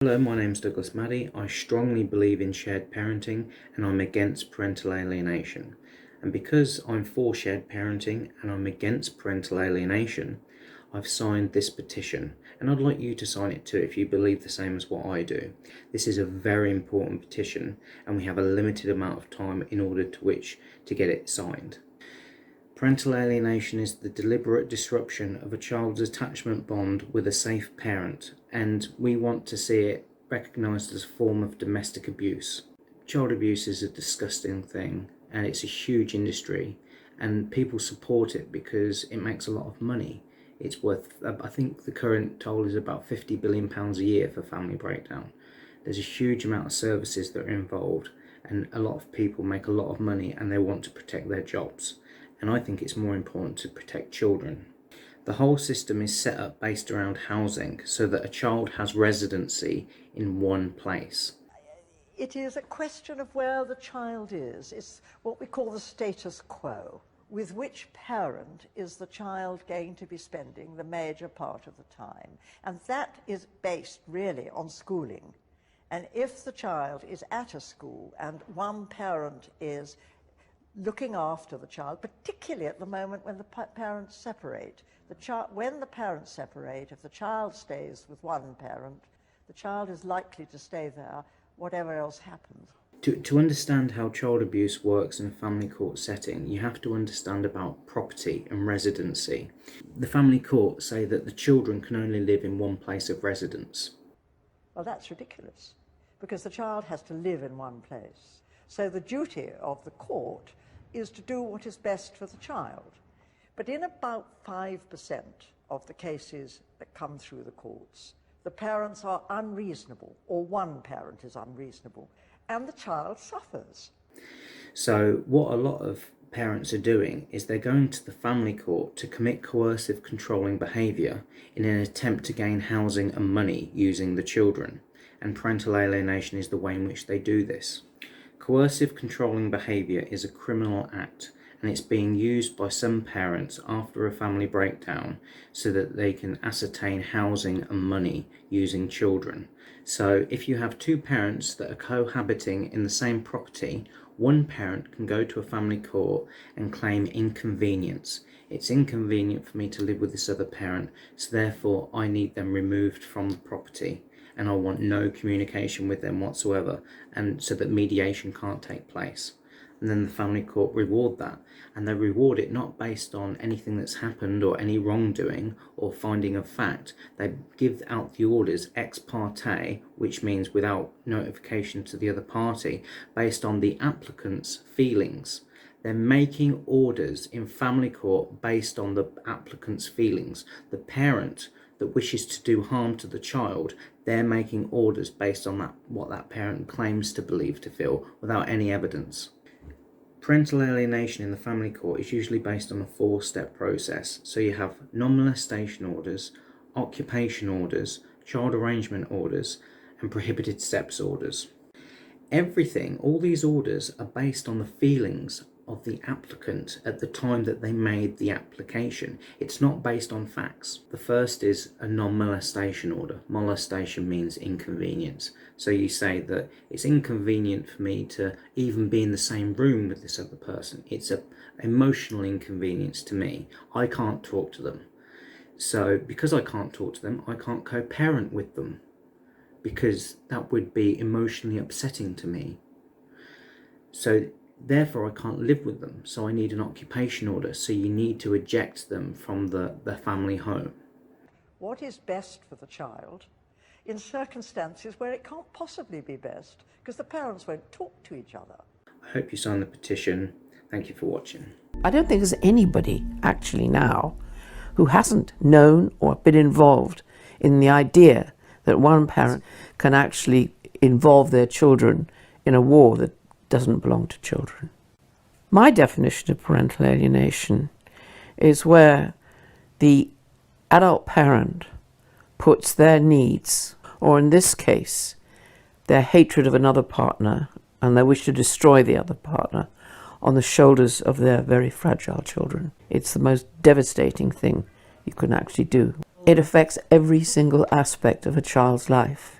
Hello, my name's Douglas Maddy. I strongly believe in shared parenting and I'm against parental alienation. And because I'm for shared parenting and I'm against parental alienation, I've signed this petition and I'd like you to sign it too if you believe the same as what I do. This is a very important petition and we have a limited amount of time in order to get it signed. Parental alienation is the deliberate disruption of a child's attachment bond with a safe parent, and we want to see it recognised as a form of domestic abuse. Child abuse is a disgusting thing, and it's a huge industry, and people support it because it makes a lot of money. It's worth, I think the current toll is about £50 billion a year for family breakdown. There's a huge amount of services that are involved, and a lot of people make a lot of money and they want to protect their jobs. And I think it's more important to protect children. The whole system is set up based around housing so that a child has residency in one place. It is a question of where the child is. It's what we call the status quo. With which parent is the child going to be spending the major part of the time? And that is based really on schooling. And if the child is at a school and one parent is looking after the child, particularly at the moment when the parents separate. When the parents separate, if the child stays with one parent, the child is likely to stay there, whatever else happens. To understand how child abuse works in a family court setting, you have to understand about property and residency. The family court say that the children can only live in one place of residence. Well, that's ridiculous, because the child has to live in one place. So the duty of the court is to do what is best for the child. But in about 5% of the cases that come through the courts, the parents are unreasonable, or one parent is unreasonable, and the child suffers. So what a lot of parents are doing is they're going to the family court to commit coercive controlling behaviour in an attempt to gain housing and money using the children. And parental alienation is the way in which they do this. Coercive controlling behaviour is a criminal act, and it's being used by some parents after a family breakdown so that they can ascertain housing and money using children. So if you have two parents that are cohabiting in the same property, one parent can go to a family court and claim inconvenience. It's inconvenient for me to live with this other parent, so therefore I need them removed from the property. And I want no communication with them whatsoever, and so that mediation can't take place. And then the family court reward that, and they reward it not based on anything that's happened or any wrongdoing or finding of fact. They give out the orders ex parte, which means without notification to the other party, based on the applicant's feelings. They're making orders in family court based on the applicant's feelings. The parent that wishes to do harm to the child, they're making orders based on what that parent claims to believe to feel without any evidence. Parental alienation in the family court is usually based on a 4-step process. So you have non-molestation orders, occupation orders, child arrangement orders, and prohibited steps orders. All these orders are based on the feelings of the applicant at the time that they made the application. It's not based on facts. The first is a non-molestation order. Molestation means inconvenience. So you say that it's inconvenient for me to even be in the same room with this other person. It's an emotional inconvenience to me. I can't talk to them. So because I can't talk to them, I can't co-parent with them, because that would be emotionally upsetting to me. So therefore, I can't live with them, so I need an occupation order. So you need to eject them from the family home. What is best for the child in circumstances where it can't possibly be best because the parents won't talk to each other? I hope you sign the petition. Thank you for watching. I don't think there's anybody actually now who hasn't known or been involved in the idea that one parent can actually involve their children in a war that doesn't belong to children. My definition of parental alienation is where the adult parent puts their needs, or in this case, their hatred of another partner and their wish to destroy the other partner, on the shoulders of their very fragile children. It's the most devastating thing you can actually do. It affects every single aspect of a child's life.